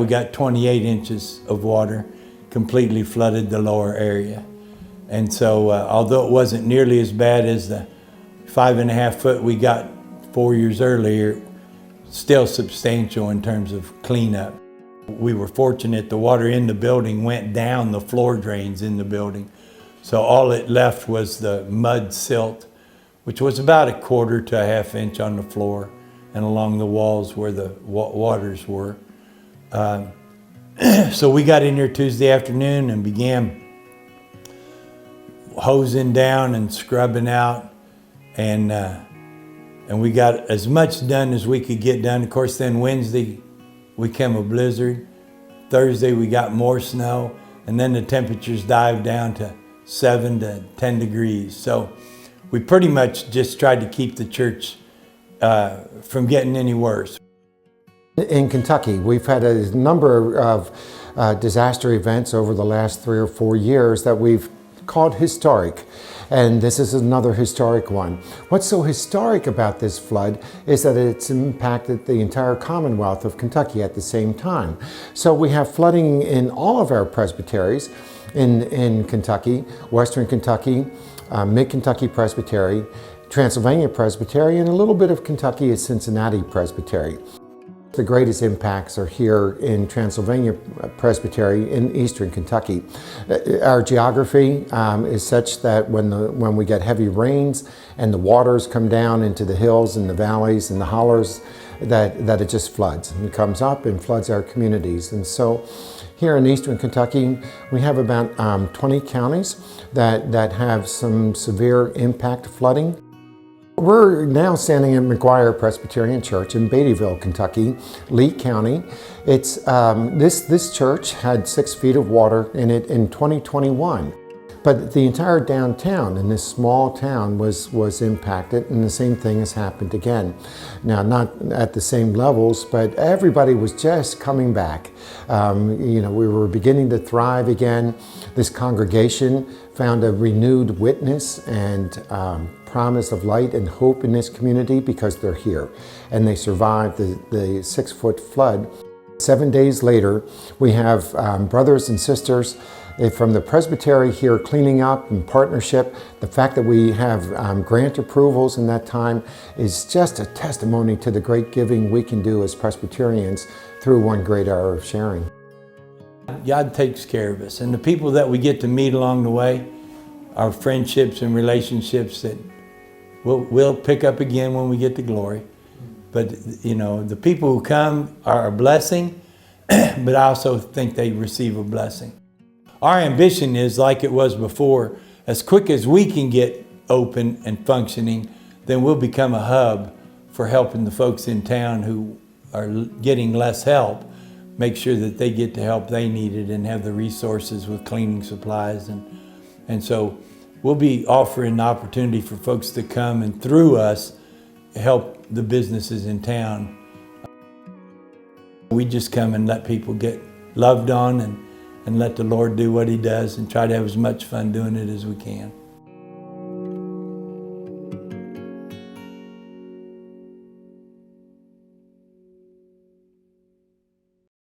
we got 28 inches of water, completely flooded the lower area. And so although it wasn't nearly as bad as the 5.5 foot we got 4 years earlier, still substantial in terms of cleanup. We were fortunate the water in the building went down the floor drains in the building. So all it left was the mud silt, which was about 1/4 to 1/2 inch on the floor and along the walls where the waters were. So we got in here Tuesday afternoon and began hosing down and scrubbing out, and we got as much done as we could get done. Of course, then Wednesday we came a blizzard. Thursday we got more snow, and then the temperatures dived down to 7 to 10 degrees. So we pretty much just tried to keep the church from getting any worse. In Kentucky, we've had a number of disaster events over the last 3 or 4 years that we've called historic, and this is another historic one. What's so historic about this flood is that it's impacted the entire Commonwealth of Kentucky at the same time. So we have flooding in all of our presbyteries in Kentucky, Western Kentucky, Mid-Kentucky Presbytery, Transylvania Presbytery, and a little bit of Kentucky is Cincinnati Presbytery. The greatest impacts are here in Transylvania Presbytery in eastern Kentucky. Our geography is such that when we get heavy rains and the waters come down into the hills and the valleys and the hollers, that it just floods. It comes up and floods our communities. And so here in eastern Kentucky, we have about 20 counties that have some severe impact flooding. We're now standing at McGuire Presbyterian Church in Beattyville, Kentucky, Lee County. It's this church had 6 feet of water in it in 2021, but the entire downtown in this small town was impacted, and the same thing has happened again. Now, not at the same levels, but everybody was just coming back. We were beginning to thrive again. This congregation found a renewed witness and promise of light and hope in this community because they're here and they survived the 6-foot flood. 7 days later, we have brothers and sisters from the presbytery here cleaning up in partnership. The fact that we have grant approvals in that time is just a testimony to the great giving we can do as Presbyterians through one great hour of sharing. God takes care of us, and the people that we get to meet along the way are friendships and relationships that we'll pick up again when we get to glory. But the people who come are a blessing, but I also think they receive a blessing. Our ambition is, like it was before, as quick as we can get open and functioning, then we'll become a hub for helping the folks in town who are getting less help, make sure that they get the help they needed and have the resources with cleaning supplies. And so we'll be offering the opportunity for folks to come and through us help the businesses in town. We just come and let people get loved on and let the Lord do what He does and try to have as much fun doing it as we can.